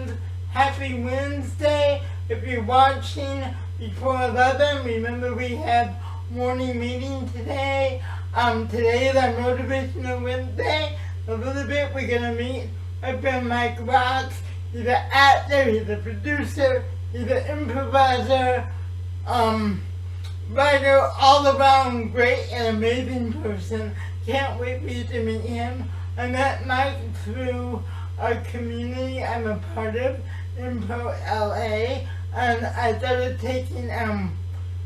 and happy Wednesday. If you're watching before 11, remember we have morning meeting today. Today is our Motivational Wednesday. A little bit we're going to meet my friend Mike Rock. He's an actor, he's a producer, he's an improviser, writer, all around great and amazing person. Can't wait for you to meet him. I met Mike through our community I'm a part of, Impro LA, and I started taking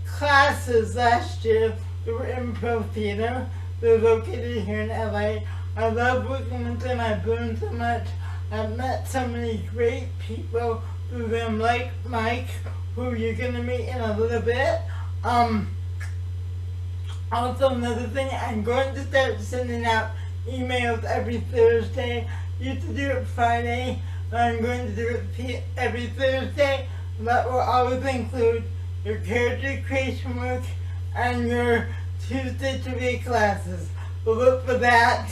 classes last year through Impro Theater. They're located here in LA. I love working with them. I've learned so much. I've met so many great people through them, like Mike, who you're gonna meet in a little bit. Also, another thing, I'm going to start sending out emails every Thursday. Used to do it Friday, but I'm going to do it every Thursday. That will always include your character creation work and your Tuesday to be classes. We'll look for that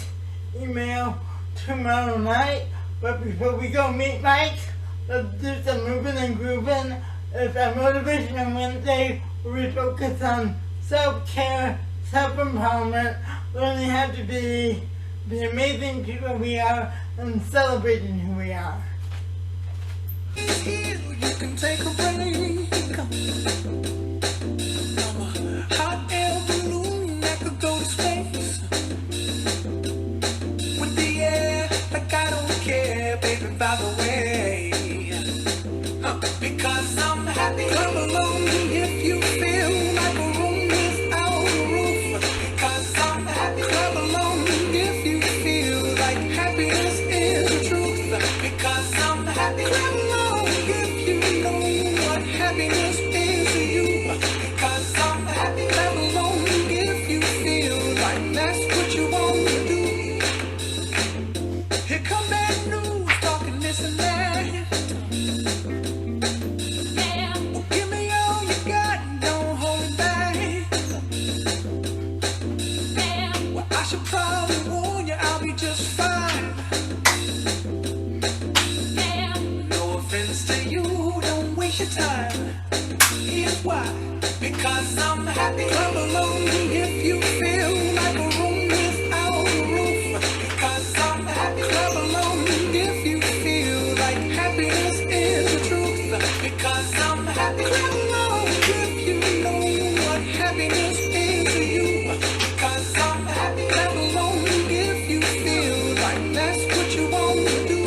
email tomorrow night. But before we go meet Mike, let's do some moving and grooving. It's our Motivational Wednesday where we focus on self-care, self-empowerment, learning how to be the amazing people we are, and celebrating who we are. You can take a break. I'm a hot air balloon that could go to space. With the air, like I don't care, baby, by the way. Because I'm happy. Come along if you feel like a room without a roof. Because I'm happy. Come along if you feel like happiness is the truth. Because I'm happy. Come along if you know what happiness is to you. Because I'm happy. Come along if you feel like that's what you want to do. Here come bad news, talking this and that. Give me all you got, don't hold it back. Well, I should probably warn you, I'll be just fine. No offense to you, don't waste your time. Here's why. Because I'm happy. Come along if you feel like a room without a roof. Because I'm happy. Come along if you feel like happiness is the truth. Because I'm happy. Come along if you know what happiness is to you. Because I'm happy. Come along if you feel like that's what you want to do.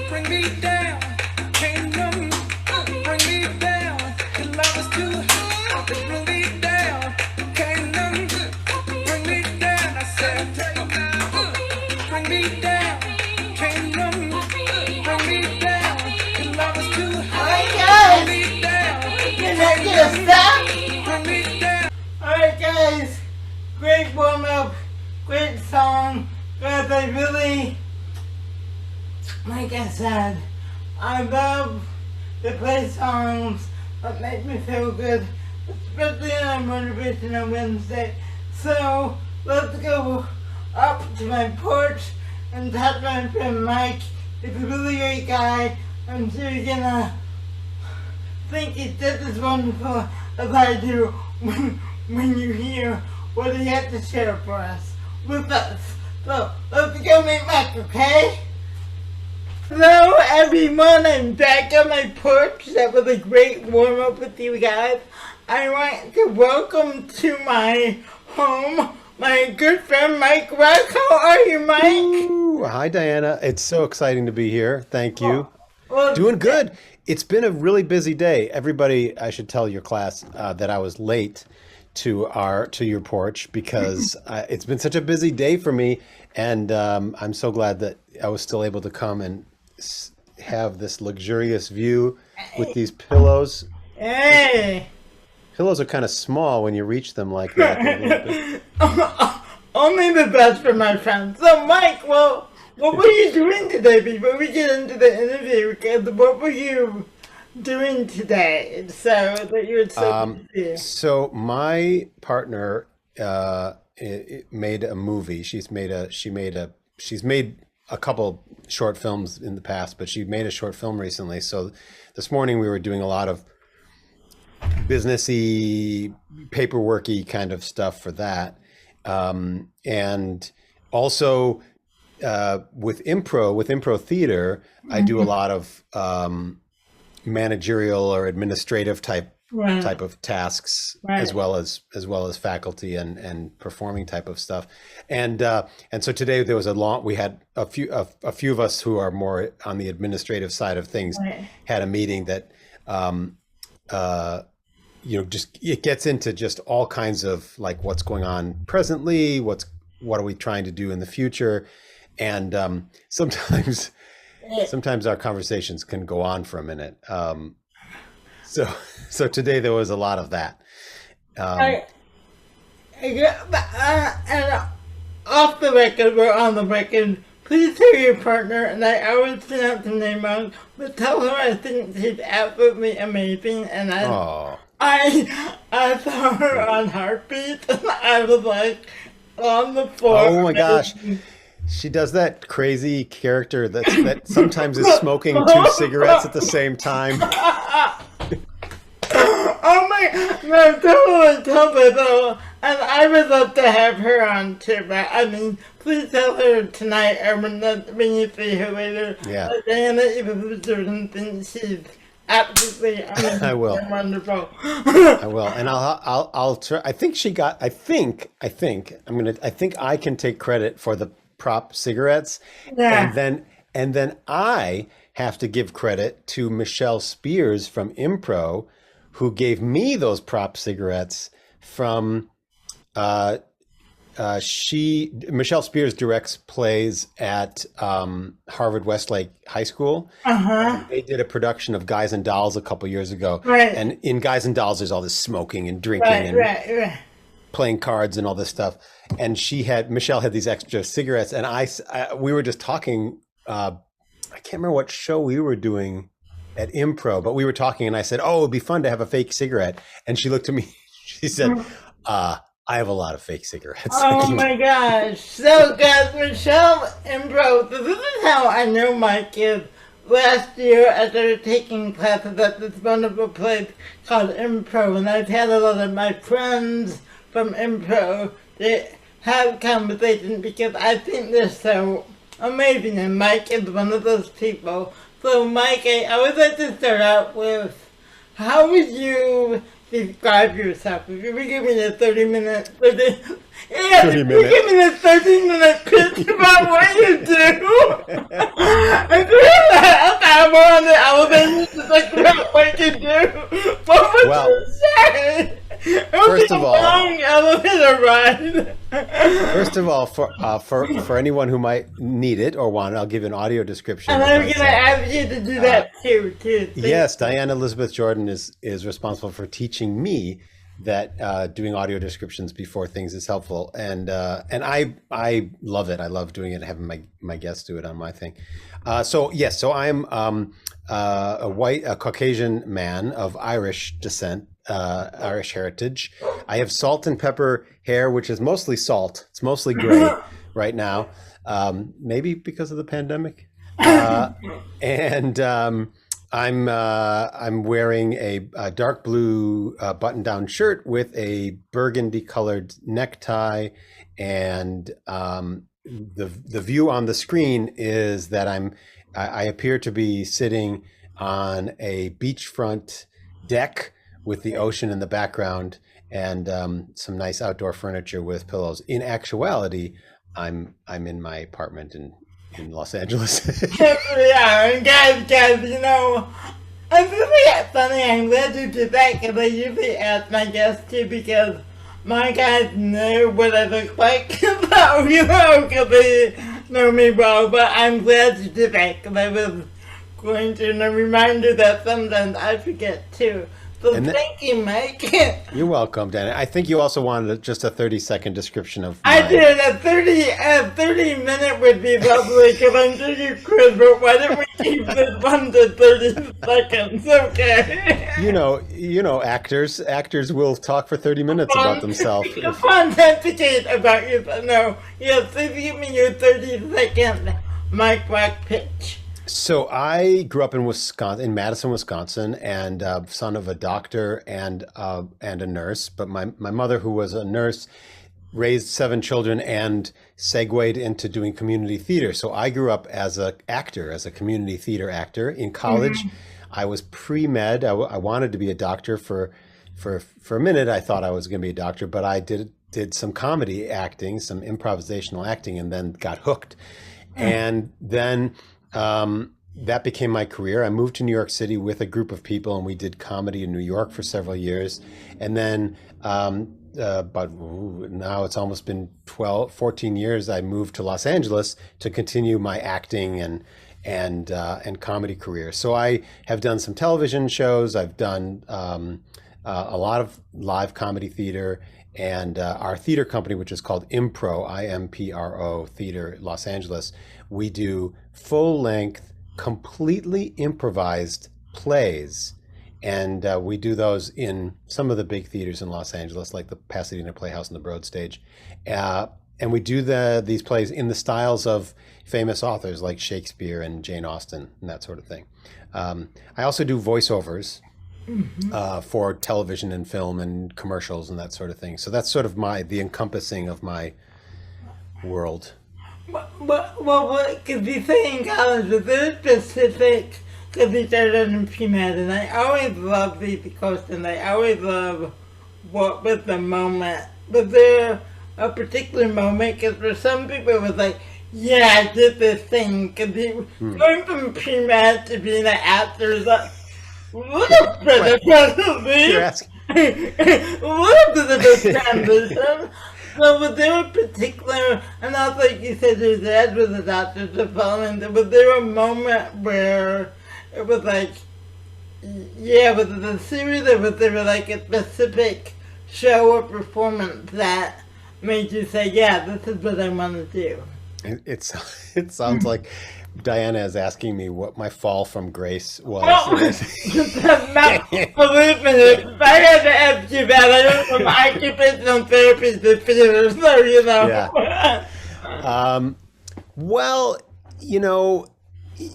Bring me down, can't none bring me down. Your love is too high. Bring me down, can't none bring me down. I said, bring me down, can't none bring me down. Your love is too high. Bring me down, Can I get a stop? bring me down. Alright guys, great warm up, great song. Guys, I really, like I said, I love to play songs that make me feel good, especially on a Motivational Wednesday. So, let's go up to my porch and talk to my friend Mike. He's a really great guy. I'm sure you're gonna think he's just as wonderful as I do when you hear what he had to share for us, with us. So, let's go meet Mike, okay? Hello everyone, I'm back on my porch. That was a great warm up with you guys. I want to welcome to my home my good friend Mike Rock. How are you, Mike? Ooh, hi, Diana. It's so exciting to be here. Thank you. Well, Doing good. It's been a really busy day. Everybody, I should tell your class that I was late to your porch because it's been such a busy day for me, and I'm so glad that I was still able to come and have this luxurious view with these pillows. Hey! Pillows are kind of small when you reach them like that. They're a little bit- Only the best for my friends. So, Mike, well, what were you doing today before we get into the interview? Because what were you doing today? So that you were so busy. So my partner made a movie. She's made a couple short films in the past, but she made a short film recently. So this morning we were doing a lot of businessy, paperworky kind of stuff for that. And also with improv theater, I do a lot of managerial or administrative type of tasks, as well as faculty and performing type of stuff. And so today there was we had a few of us who are more on the administrative side of things had a meeting that just it gets into just all kinds of like what's going on presently, what are we trying to do in the future, and sometimes our conversations can go on for a minute. So today there was a lot of that. And off the record, we're on the record. Please tell your partner, and I always pronounce her name wrong, but tell her I think she's absolutely amazing, and I saw her on Heartbeat, and I was like on the floor. Oh my gosh. She does that crazy character that sometimes is smoking 2 cigarettes at the same time. Oh my, no, totally though. And I would love to have her on too, but I mean, please tell her tonight or when you see her later. Yeah. Diana even Jordan thinks she's absolutely amazing. I will. And wonderful. I will, and I'll try. I think I can take credit for the prop cigarettes, Yeah. and then I have to give credit to Michelle Spears from Impro, who gave me those prop cigarettes from. Michelle Spears directs plays at Harvard Westlake High School. They did a production of Guys and Dolls a couple years ago. Right. And in Guys and Dolls, there's all this smoking and drinking and playing cards and all this stuff. And Michelle had these extra cigarettes, and we were just talking. I can't remember what show we were doing at Impro, but we were talking, and I said, "Oh, it'd be fun to have a fake cigarette." And she looked at me. She said, I have a lot of fake cigarettes. Oh my gosh. So guys, Michelle Impro, this is how I know Mike is. Last year I started taking classes at this wonderful place called Impro, and I've had a lot of my friends from Impro that have conversations because I think they're so amazing, and Mike is one of those people. So Mike, I always like to start out with, how would you describe yourself? If you were giving me a 30-minute pitch about what you do, I'm on the elevator to talk about what you do. What would you say? First of all, long elevator ride. First of all, for anyone who might need it or want it, I'll give an audio description. And I'm gonna ask you to do that too. Yes, Diana Elizabeth Jordan is responsible for teaching me that doing audio descriptions before things is helpful, and I love it. I love doing it and having my guests do it on my thing. So I'm a Caucasian man of Irish descent. Irish heritage. I have salt and pepper hair, which is mostly salt. It's mostly gray right now, maybe because of the pandemic. And I'm wearing a dark blue button-down shirt with a burgundy-colored necktie, and the view on the screen is that I appear to be sitting on a beachfront deck with the ocean in the background and some nice outdoor furniture with pillows. In actuality, I'm in my apartment in Los Angeles. Yeah, and guys, you know, it's really funny. I'm glad you did that because I usually ask my guests to, because my guys know what I look like, so, you know, because they know me well. But I'm glad you did that because I was going to, and a reminder that sometimes I forget too. So thank you, Mike. You're welcome, Danny. I think you also wanted just a 30-second description of I did. A 30-minute would be lovely because I'm sure you could, but why don't we keep this one to 30 seconds, okay? You know, actors will talk for 30 minutes about themselves. Pontificate about yourself. No, yes, please give me your 30-second Mike Rock pitch. So I grew up in Wisconsin, in Madison, Wisconsin, and son of a doctor and a nurse. But my mother, who was a nurse, raised 7 children and segued into doing community theater. So I grew up as a actor, as a community theater actor. In college, I was pre-med. I wanted to be a doctor for a minute. I thought I was going to be a doctor, but I did some comedy acting, some improvisational acting, and then got hooked. And then that became my career. I moved to New York City with a group of people, and we did comedy in New York for several years. And then, but now it's almost been 14 years, I moved to Los Angeles to continue my acting and comedy career. So I have done some television shows. I've done a lot of live comedy theater, and our theater company, which is called Impro, IMPRO Theater Los Angeles, we do full-length, completely improvised plays. And we do those in some of the big theaters in Los Angeles, like the Pasadena Playhouse and the Broad Stage. And we do these plays in the styles of famous authors like Shakespeare and Jane Austen and that sort of thing. I also do voiceovers for television and film and commercials and that sort of thing. So that's sort of the encompassing of my world. What could you say in college was very specific because we started in pre-med, and I always love these questions. I always love what was the moment. Was there a particular moment? Because for some people it was like, yeah, I did this thing. Because going from pre-med to being an actor is like, what a pretty You're asking. what a bit of transition. So was there a particular, and also like you said, your dad was a doctor, so following, was there a moment where it was like, yeah, was it a series, or was there like a specific show or performance that made you say, yeah, this is what I want to do? It sounds like Diana is asking me what my fall from grace was. Oh, not, believe me, if I had to ask you that, I don't know if occupational therapy to theater, so you know. Yeah. Well,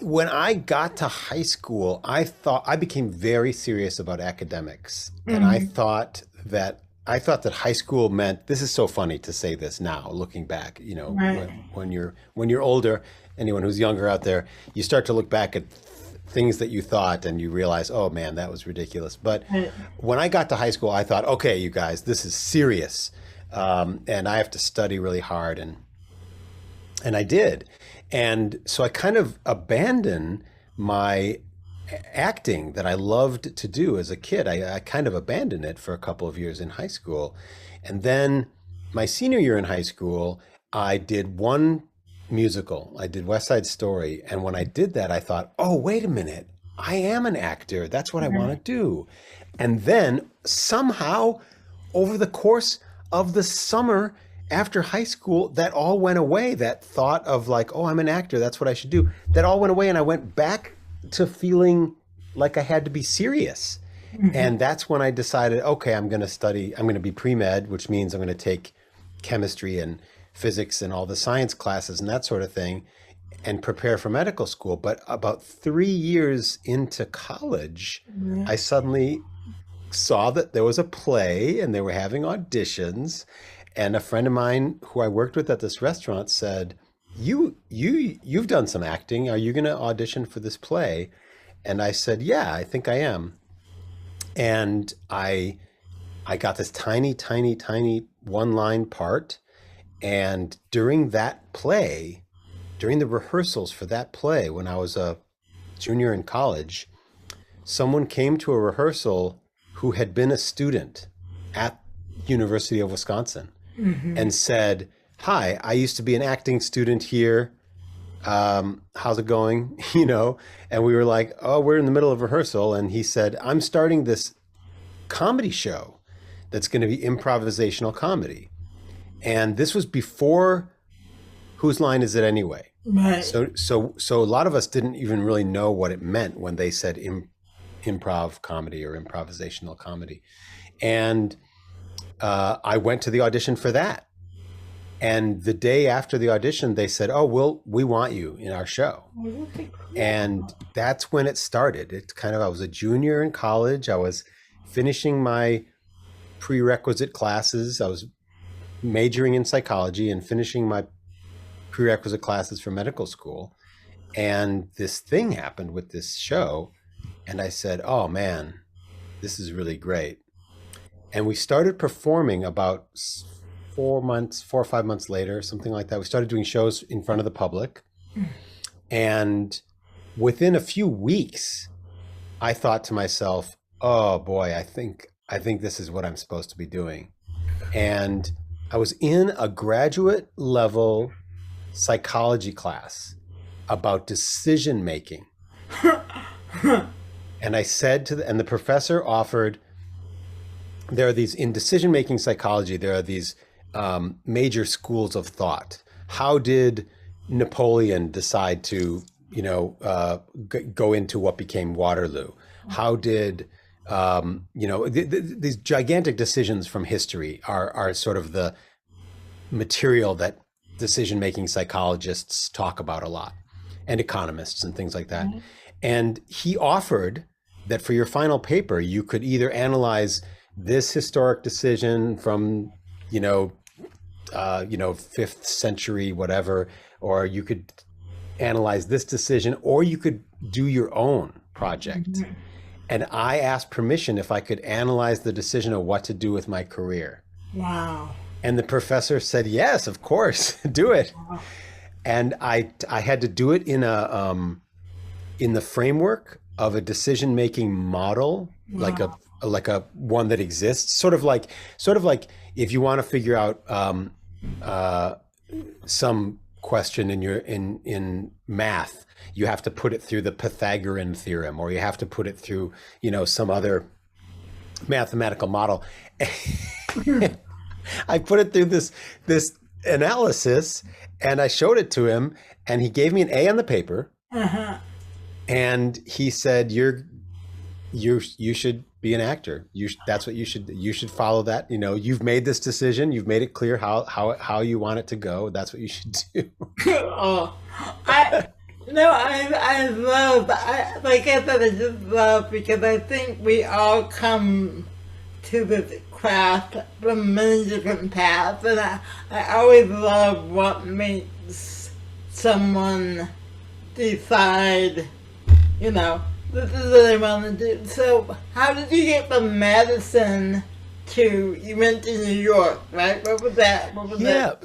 when I got to high school, I became very serious about academics, and I thought that high school meant, this is so funny to say this now, looking back, Right. when you're older, anyone who's younger out there, you start to look back at things that you thought and you realize, oh man, that was ridiculous. But when I got to high school, I thought, okay, you guys, this is serious. And I have to study really hard. And I did. And so I kind of abandoned my acting that I loved to do as a kid. I kind of abandoned it for a couple of years in high school. And then my senior year in high school, I did one musical. I did West Side Story. And when I did that, I thought, oh, wait a minute. I am an actor. That's what I want to do. And then somehow over the course of the summer after high school, that all went away. That thought of like, oh, I'm an actor. That's what I should do. That all went away. And I went back to feeling like I had to be serious. And that's when I decided, okay, I'm going to be pre-med, which means I'm going to take chemistry and physics and all the science classes and that sort of thing and prepare for medical school. But about 3 years into college, I suddenly saw that there was a play and they were having auditions. And a friend of mine who I worked with at this restaurant said, you've done some acting. Are you going to audition for this play? And I said, yeah, I think I am. And I got this tiny, tiny, tiny one-line part. And during that play, during the rehearsals for that play, when I was a junior in college, someone came to a rehearsal who had been a student at University of Wisconsin and said, hi, I used to be an acting student here. How's it going? And we were like, oh, we're in the middle of rehearsal. And he said, I'm starting this comedy show that's going to be improvisational comedy. And this was before Whose Line Is It Anyway? Right. So a lot of us didn't even really know what it meant when they said improv comedy or improvisational comedy. And I went to the audition for that. And the day after the audition, they said, "Oh, we want you in our show." And that's when it started. It's kind of, I was a junior in college. I was finishing my prerequisite classes. I was majoring in psychology and finishing my prerequisite classes for medical school. And this thing happened with this show. And I said, "Oh man, this is really great." And we started performing about 4 or 5 months later, something like that. We started doing shows in front of the public. And within a few weeks, I thought to myself, "Oh boy, I think this is what I'm supposed to be doing." And I was in a graduate level psychology class about decision making. And I said and the professor offered, there are these, in decision making psychology, there are these major schools of thought. How did Napoleon decide to, go into what became Waterloo? How did, these gigantic decisions from history are sort of the material that decision-making psychologists talk about a lot, and economists and things like that. And he offered that for your final paper, you could either analyze this historic decision from, 5th century, whatever, or you could analyze this decision, or you could do your own project. And I asked permission if I could analyze the decision of what to do with my career. Wow. And the professor said, "Yes, of course, do it." Wow. And I had to do it in the framework of a decision-making model, Wow. like a one that exists, sort of like if you want to figure out some question in math, you have to put it through the Pythagorean theorem, or you have to put it through, some other mathematical model. I put it through this analysis, and I showed it to him, and he gave me an A on the paper. And he said, you should be an actor. That's what you should follow that. You've made this decision. You've made it clear how you want it to go. That's what you should do. Oh, I love, like I said, I just love, because I think we all come to this craft from many different paths, and I always love what makes someone decide, this is what I want to do. So how did you get from Madison to, you went to New York, right? What was that? Yeah.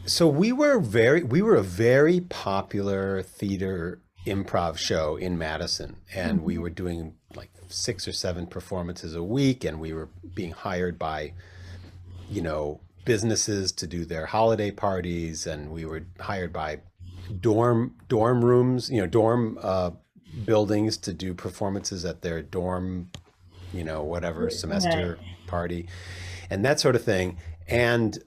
So we were a very popular theater improv show in Madison, and we were doing like 6 or 7 performances a week, and we were being hired by, businesses to do their holiday parties, and we were hired by dorm rooms, dorm buildings to do performances at their dorm, whatever semester party, and that sort of thing. And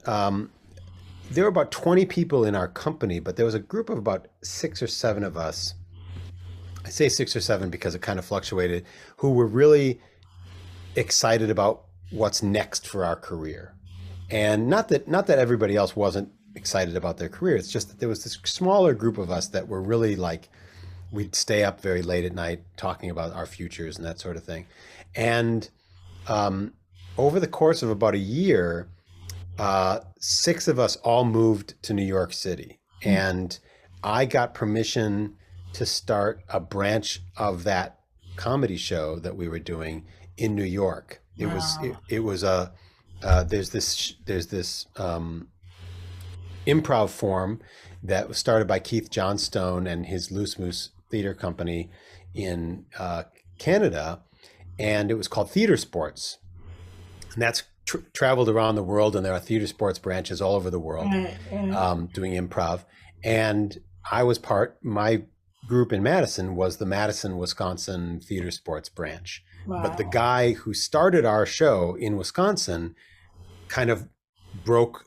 there were about 20 people in our company, but there was a group of about 6 or 7 of us. I say 6 or 7 because it kind of fluctuated, who were really excited about what's next for our career. And not that everybody else wasn't excited about their career. It's just that there was this smaller group of us that were really like, we'd stay up very late at night talking about our futures and that sort of thing. And over the course of about a year, 6 of us all moved to New York City. And I got permission to start a branch of that comedy show that we were doing in New York. It was there's this improv form that was started by Keith Johnstone and his Loose Moose Theater Company in Canada, and it was called Theater Sports, and that's traveled around the world, and there are theater sports branches all over the world doing improv. And my group in Madison was the Madison, Wisconsin Theater Sports branch. Wow. But the guy who started our show in Wisconsin kind of broke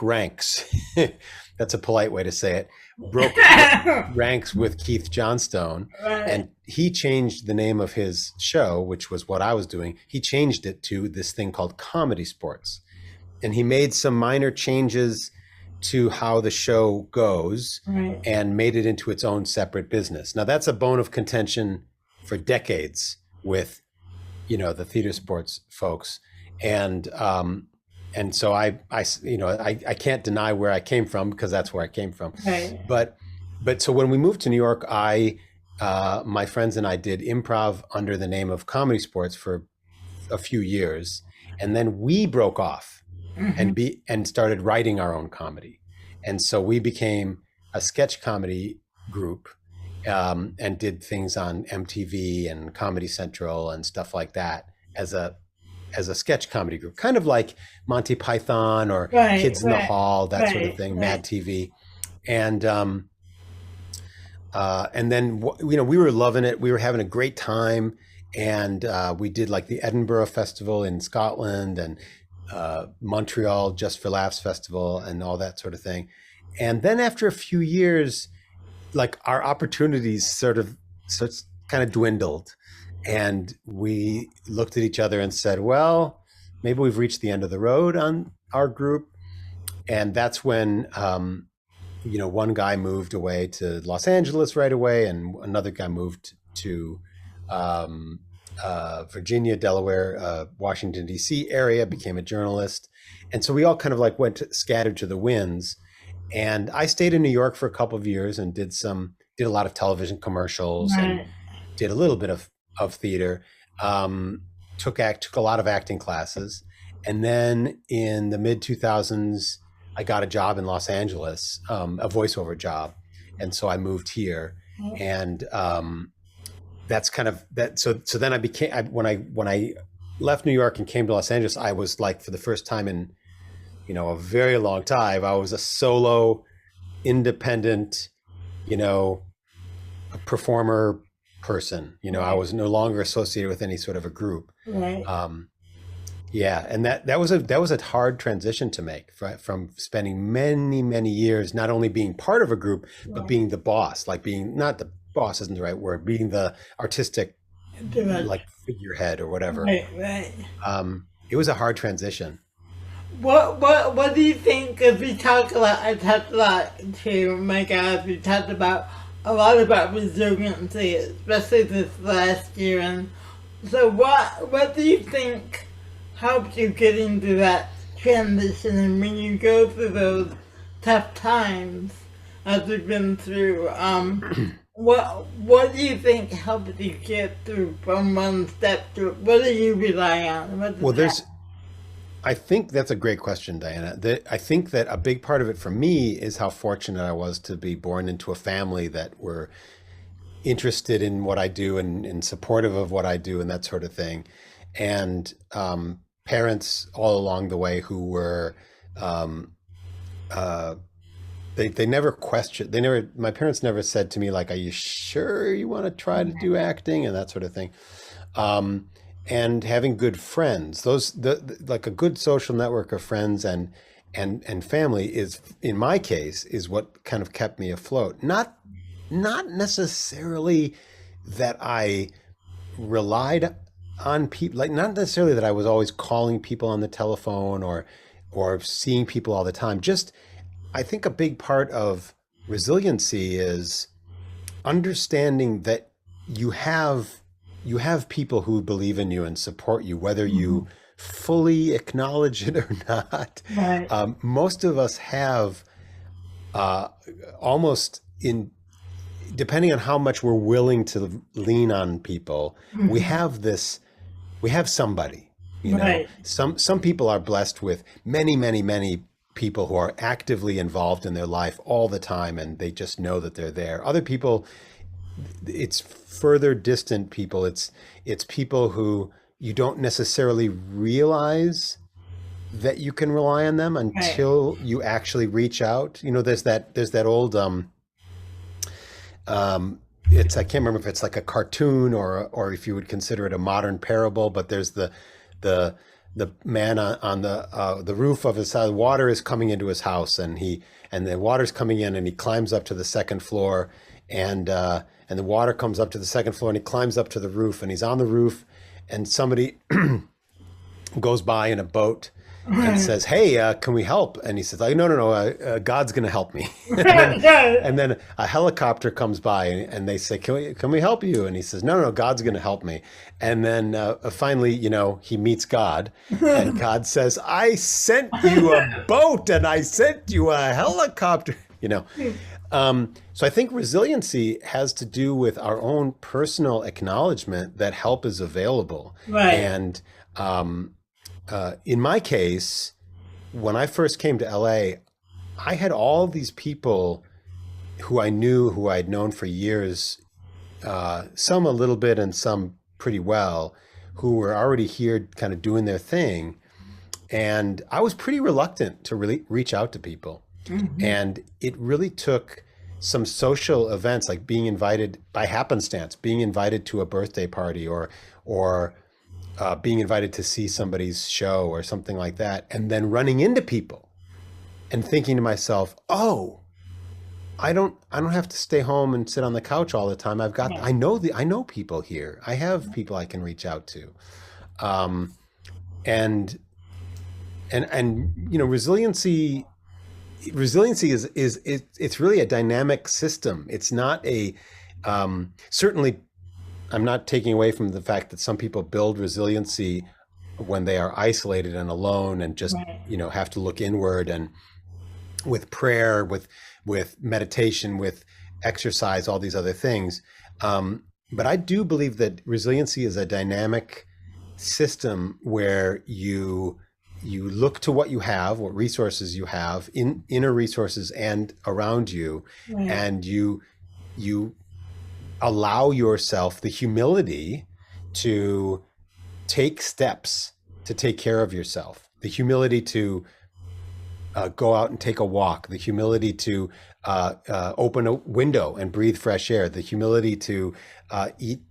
ranks. That's a polite way to say it. Broke ranks with Keith Johnstone, and he changed the name of his show, which was what I was doing. He changed it to this thing called Comedy Sports, and he made some minor changes to how the show goes Right. and made it into its own separate business. Now that's a bone of contention for decades with, the theater sports folks. And so I can't deny where I came from because that's where I came from. Right. But so when we moved to New York, my friends and I did improv under the name of Comedy Sports for a few years, and then we broke off and started writing our own comedy, and so we became a sketch comedy group, and did things on MTV and Comedy Central and stuff like that as a sketch comedy group, kind of like Monty Python or Right, Kids in the right, Hall, that sort of right, thing, right. Mad TV, and then we were loving it. We were having a great time, and we did like the Edinburgh Festival in Scotland and Montreal Just for Laughs Festival and all that sort of thing. And then after a few years, like our opportunities sort of kind of dwindled, and we looked at each other and said, well, maybe we've reached the end of the road on our group. And that's when one guy moved away to Los Angeles right away, and another guy moved to Virginia, Delaware, Washington, D.C. area, became a journalist. And so we all kind of like scattered to the winds. And I stayed in New York for a couple of years and did a lot of television commercials and Right. did a little bit of theater, took a lot of acting classes. And then in the mid 2000s, I got a job in Los Angeles, a voiceover job. And so I moved here, and that's kind of that. So then when I left New York and came to Los Angeles, I was like, for the first time in, a very long time, I was a solo, independent, performer person. I was no longer associated with any sort of a group. Right. Yeah, and that was a hard transition to make from spending many, many years not only being part of a group, but being the boss, like being, not the boss isn't the right word, being the artistic like figurehead or whatever. Right. It was a hard transition. What do you think? Because I talked a lot to my guys. We talked a lot about resiliency, especially this last year. And so, what do you think helped you get into that transition? And when you go through those tough times, as we've been through, what do you think helped you get through from one step to? What do you rely on? I think that's a great question, Diana. I think that a big part of it for me is how fortunate I was to be born into a family that were interested in what I do and supportive of what I do and that sort of thing. And parents all along the way who were, they never questioned, my parents never said to me, like, are you sure you want to try to do acting and that sort of thing. And having good friends, like a good social network of friends and family is, in my case, is what kind of kept me afloat. Not necessarily that I relied on people, like not necessarily that I was always calling people on the telephone or seeing people all the time. Just, I think a big part of resiliency is understanding that you have people who believe in you and support you, whether you fully acknowledge it or not. Right. Most of us have almost depending on how much we're willing to lean on people, we have somebody, Right. Some people are blessed with many, many, many people who are actively involved in their life all the time, and they just know that they're there. Other people, it's further distant people. It's people who you don't necessarily realize that you can rely on them until you actually reach out. There's that old I can't remember if it's like a cartoon or if you would consider it a modern parable, but there's the man on the roof of his house. Water is coming into his house, and the water's coming in, and he climbs up to the second floor, and the water comes up to the second floor, and he climbs up to the roof, and he's on the roof, and somebody goes by in a boat, and says, "Hey, can we help?" And he says, "Like, no, no, no, God's going to help me." Right. And then a helicopter comes by and they say, can we help you?" And he says, "No, no, God's going to help me." And then finally, he meets God, and God says, "I sent you a boat and I sent you a helicopter." So I think resiliency has to do with our own personal acknowledgement that help is available. Right. And in my case, when I first came to LA, I had all these people who I knew, who I'd known for years, some a little bit and some pretty well, who were already here kind of doing their thing. And I was pretty reluctant to really reach out to people. And it really took some social events, like being invited by happenstance, being invited to a birthday party, or being invited to see somebody's show or something like that, and then running into people and thinking to myself, "Oh, I don't have to stay home and sit on the couch all the time. I know people here. I have people I can reach out to." And resiliency is it's really a dynamic system. It's not a certainly, I'm not taking away from the fact that some people build resiliency when they are isolated and alone and just have to look inward, and with prayer, with meditation, with exercise, all these other things. But I do believe that resiliency is a dynamic system where you look to what you have, what resources you have, inner resources and around you, and you allow yourself the humility to take steps to take care of yourself, the humility to go out and take a walk, the humility to open a window and breathe fresh air, the humility to eat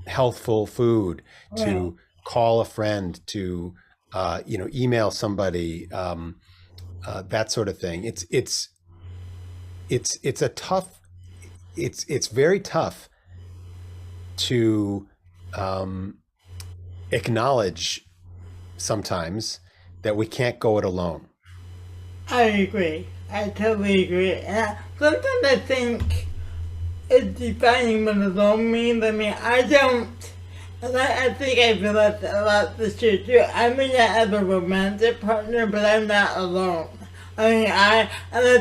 healthful food, to call a friend, to email somebody, that sort of thing. It's very tough to acknowledge sometimes that we can't go it alone. I agree. I totally agree. And sometimes I think it's defining what alone means. I mean, I don't. And I think I realized a lot this year too. I may not have a romantic partner, but I'm not alone. I mean, I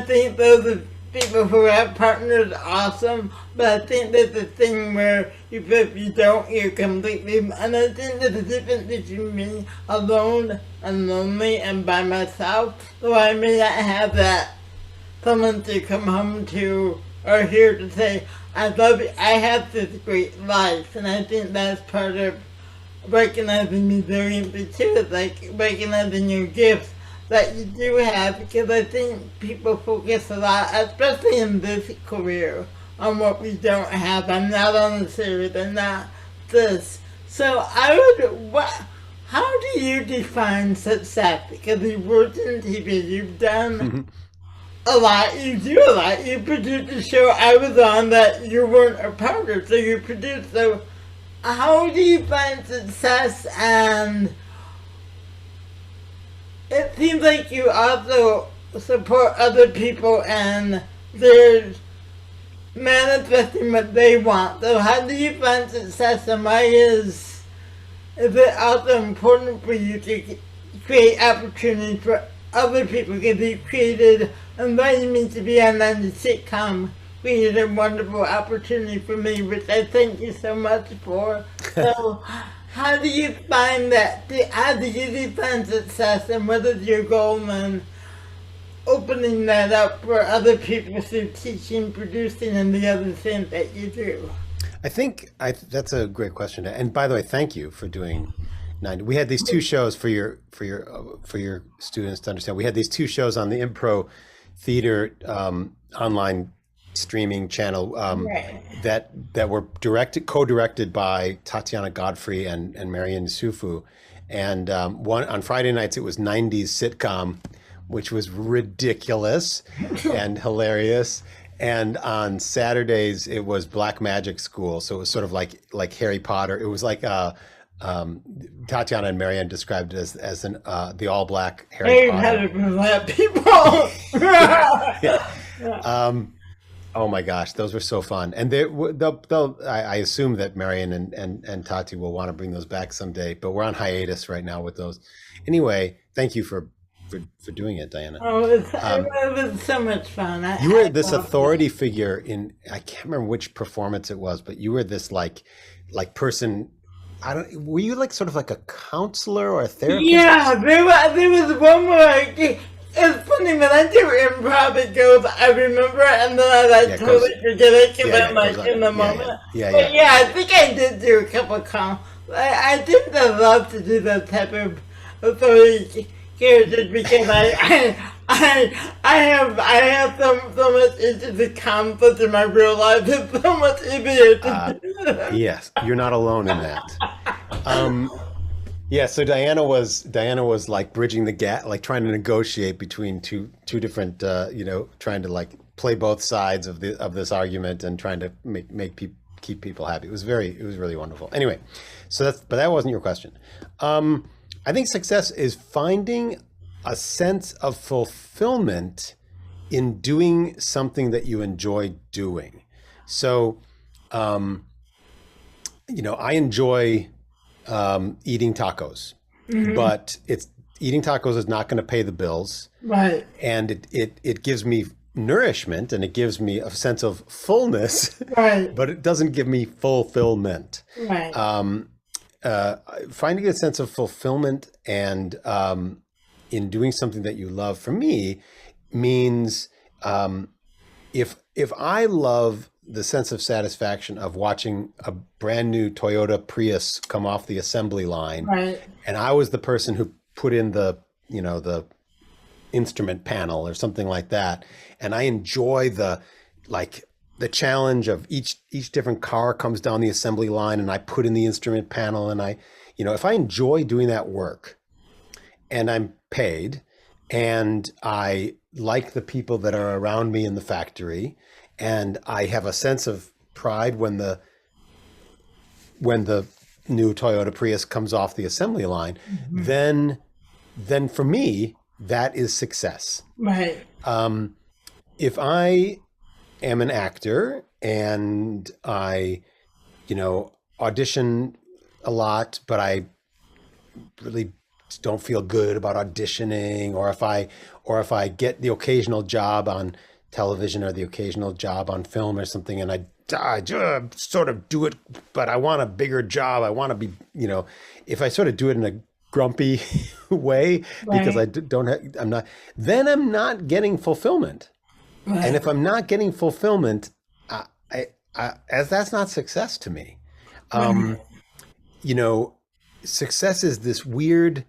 think those are people who have partners awesome, but I think there's a thing where if you don't, you're completely. And I think there's a difference between being alone and lonely and by myself. So I may not have that someone to come home to or here to say, "I love you, I have this great life." And I think that's part of recognizing resiliency too, is like recognizing your gifts that you do have, because I think people focus a lot, especially in this career, on what we don't have. I'm not on the series, I'm not this. So how do you define success? Because you've worked in TV, you've done a lot, you do a lot. You produced a show I was on that you weren't a part of, so you produced. So how do you find success? And it seems like you also support other people and they're manifesting what they want. So how do you find success, and why is it also important for you to create opportunities for other people? Because you created, inviting me to be on the sitcom, created a wonderful opportunity for me, which I thank you so much for. So how do you find that? How do you define success, and what is your goal in opening that up for other people through teaching, producing, and the other things that you do? I think that's a great question. And by the way, thank you for doing 90. We had these two shows for your students to understand. We had these two shows on the Impro Theater online streaming channel that were co-directed by Tatiana Godfrey and Marianne Sufu. And one on Friday nights it was 90s sitcom, which was ridiculous and hilarious. And on Saturdays it was Black Magic School. So it was sort of like Harry Potter. It was like um, Tatiana and Marianne described it as an the all black Harry Potter. 800% people. Oh my gosh, those were so fun, and I assume that Marianne and Tati will want to bring those back someday, but we're on hiatus right now with those. Anyway, thank you for doing it, Diana. Oh, it was so much fun. You were this authority figure in, I can't remember which performance it was, but you were this like person. Were you like sort of like a counselor or a therapist? Yeah, there was one more. It's funny when I do improv, it goes, I remember, and then I totally forget it because I'm like in the moment. Yeah. I think I did do a couple calls. I think I love to do that type of authority characters because I have so much issues with conflict in my real life. It's so much easier to do. Yes, you're not alone in that. Yeah, so Diana was like bridging the gap, like trying to negotiate between two different, trying to like play both sides of this argument and trying to keep people happy. It was really wonderful. Anyway, but that wasn't your question. I think success is finding a sense of fulfillment in doing something that you enjoy doing. So, I enjoy eating tacos, but eating tacos is not going to pay the bills, Right. and it gives me nourishment and it gives me a sense of fullness, Right. but it doesn't give me fulfillment. Right. Finding a sense of fulfillment and in doing something that you love, for me, means if I love the sense of satisfaction of watching a brand new Toyota Prius come off the assembly line, Right. and I was the person who put in the instrument panel or something like that, and I enjoy the challenge of each different car comes down the assembly line and I put in the instrument panel, and if I enjoy doing that work and I'm paid and I like the people that are around me in the factory, and I have a sense of pride when the new Toyota Prius comes off the assembly line, then for me, that is success. Right. If I am an actor and I, audition a lot, but I really don't feel good about auditioning, or if I get the occasional job on television or the occasional job on film or something, and I sort of do it, but I want a bigger job. I want to be, if I sort of do it in a grumpy way, because then I'm not getting fulfillment. Right. And if I'm not getting fulfillment, as that's not success to me. Success is this weird,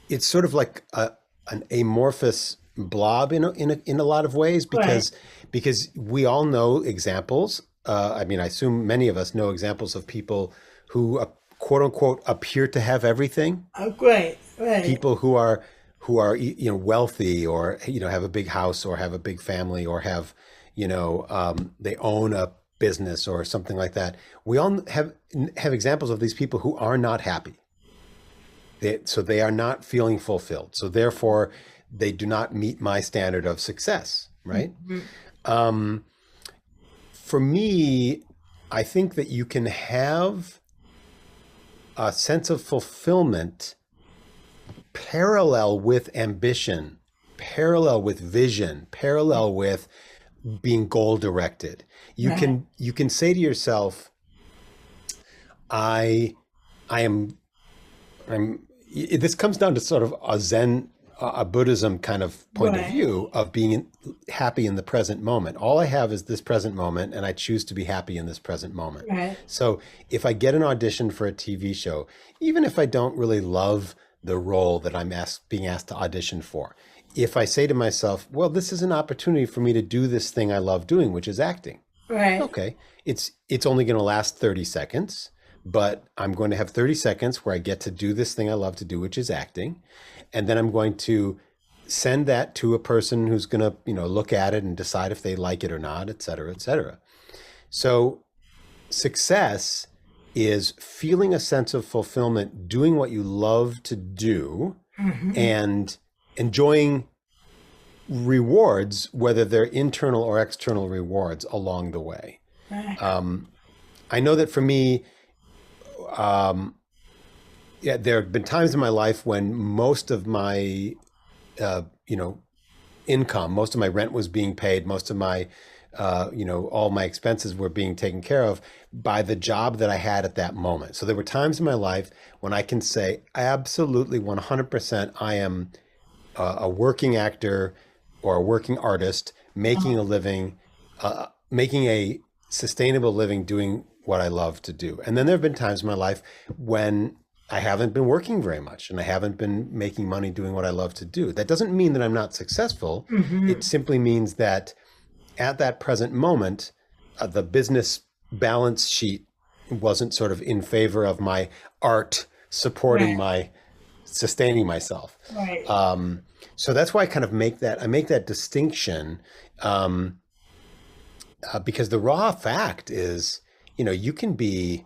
it's sort of like an amorphous blob in a lot of ways, because we all know examples. I assume many of us know examples of people who quote unquote appear to have everything. Oh, great. Right. People who are wealthy, or have a big house, or have a big family, or have they own a business or something like that. We all have examples of these people who are not happy. So they are not feeling fulfilled. So therefore, they do not meet my standard of success, right? Mm-hmm. For me, I think that you can have a sense of fulfillment parallel with ambition, parallel with vision, parallel with being goal directed. You can say to yourself, I'm this comes down to sort of a Zen, a Buddhism kind of point of view of being happy in the present moment. All I have is this present moment, and I choose to be happy in this present moment. Right. So if I get an audition for a TV show, even if I don't really love the role that I'm being asked to audition for, if I say to myself, well, this is an opportunity for me to do this thing I love doing, which is acting. Right. Okay. It's only going to last 30 seconds. But I'm going to have 30 seconds where I get to do this thing I love to do, which is acting. And then I'm going to send that to a person who's going to, look at it and decide if they like it or not, et cetera, et cetera. So success is feeling a sense of fulfillment, doing what you love to do, and enjoying rewards, whether they're internal or external rewards along the way. I know that for me, there have been times in my life when most of my, income, most of my rent was being paid, most of my, all my expenses were being taken care of by the job that I had at that moment. So there were times in my life when I can say absolutely 100% I am a working actor or a working artist, making a living, making a sustainable living doing what I love to do. And then there have been times in my life when I haven't been working very much and I haven't been making money doing what I love to do. That doesn't mean that I'm not successful. It simply means that at that present moment, the business balance sheet wasn't sort of in favor of my art supporting my sustaining myself. Right. So that's why I kind of make that distinction, because the raw fact is, you can be,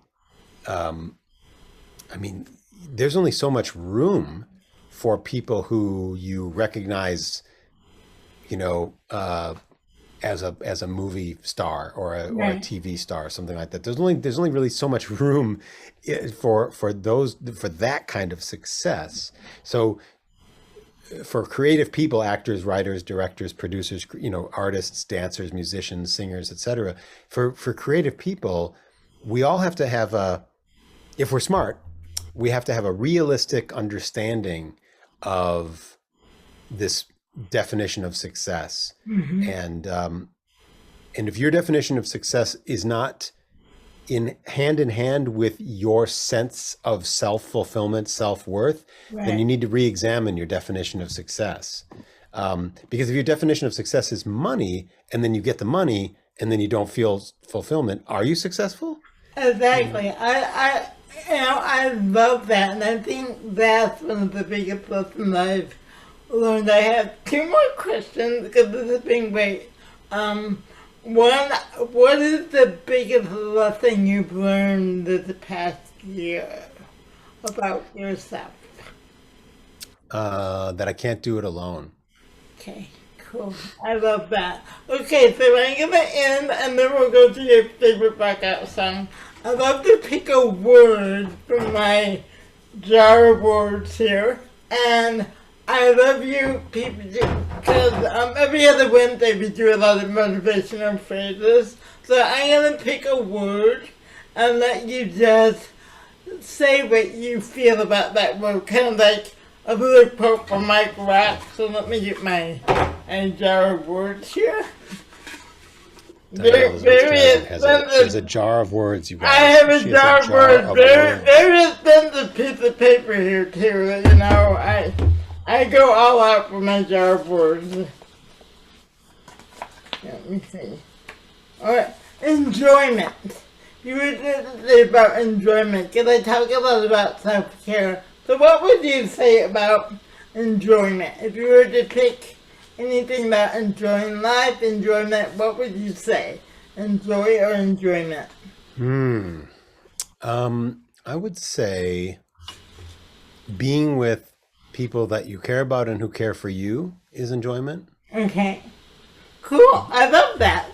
there's only so much room for people who you recognize, as a movie star or a TV star or something like that. There's only really so much room for that kind of success. So for creative people, actors, writers, directors, producers, artists, dancers, musicians, singers, etc. For creative people, we all have to have if we're smart, we have to have a realistic understanding of this definition of success. And if your definition of success is not in hand with your sense of self-fulfillment, self-worth, then you need to re-examine your definition of success. Because if your definition of success is money, and then you get the money, and then you don't feel fulfillment, are you successful? Exactly. I love that, and I think that's one of the biggest lessons I've learned. I have two more questions because this has been great. One, what is the biggest lesson you've learned this past year about yourself? That I can't do it alone. Okay, cool. I love that. Okay, so I'm going to end and then we'll go to your favorite blackout song. I love to pick a word from my jar of words here. And I love you people because every other Wednesday we do a lot of motivational phrases. So I'm going to pick a word and let you just say what you feel about that word. Kind of like a little quote from Mike Rock. So let me get my jar of words here. There's a jar of words. You guys. I have a jar of words. Very expensive piece of paper here too. I go all out for my jar of words. Let me see. Alright, enjoyment. You were just say about enjoyment. Because I talk a lot about self-care. So what would you say about enjoyment? If you were to pick anything about enjoying life, enjoyment, what would you say? Enjoy or enjoyment? I would say being with people that you care about and who care for you is enjoyment. Okay. Cool. I love that.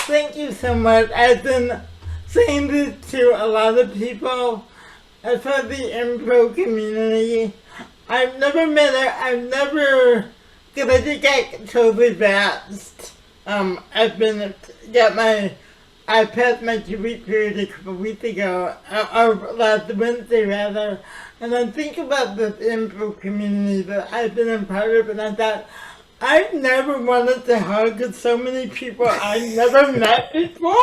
Thank you so much. I've been saying this to a lot of people as part of the improv community. I've never met her. Because I just got totally vaxxed. I passed my 2-week period a couple weeks ago, or last Wednesday rather, and I think about this improv community that I've been a part of, and I thought, I've never wanted to hug so many people I've never met before,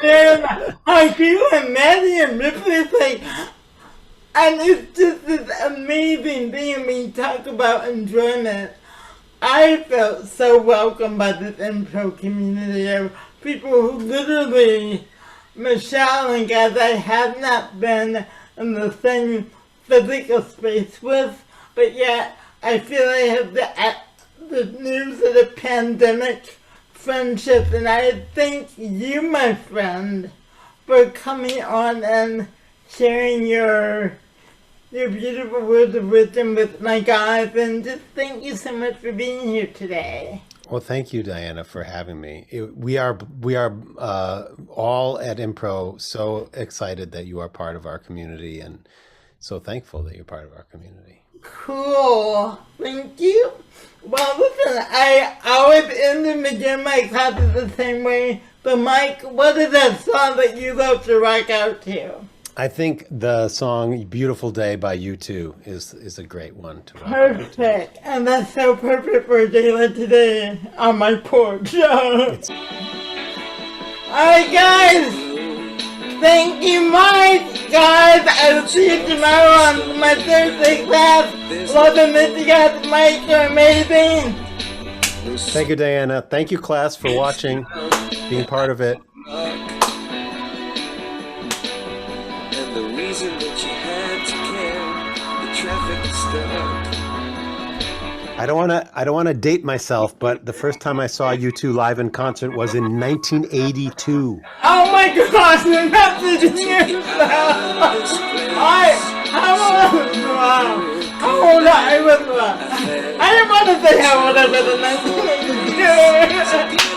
and I feel and Maddie and Ripley, and it's just this amazing thing when we talk about enjoyment. I felt so welcomed by this improv community of people who literally, Michelle and guys I have not been in the same physical space with, but yet I feel I have the news of the pandemic friendships, and I thank you, my friend, for coming on and sharing your beautiful words of wisdom with my guys, and just thank you so much for being here today. Well, thank you, Diana, for having me. We are all at Impro so excited that you are part of our community, and so thankful that you're part of our community. Cool. Thank you. Well, listen, I always end and begin my classes the same way. But Mike, what is that song that you love to rock out to? I think the song "Beautiful Day" by U2 is a great one to rock out to. Perfect. And that's so perfect for a day like today on my porch. Alright guys, thank you much guys. I'll see you tomorrow on my Thursday class. Love and miss you guys. Mike, you're amazing. Thank you, Diana. Thank you, class, for watching, being part of it. And the reason that you had to care, the traffic stopped. I don't want to date myself, but the first time I saw U2 live in concert was in 1982. Oh my gosh, you're not sitting here. How old I was. I didn't want to say how old I was in 1982.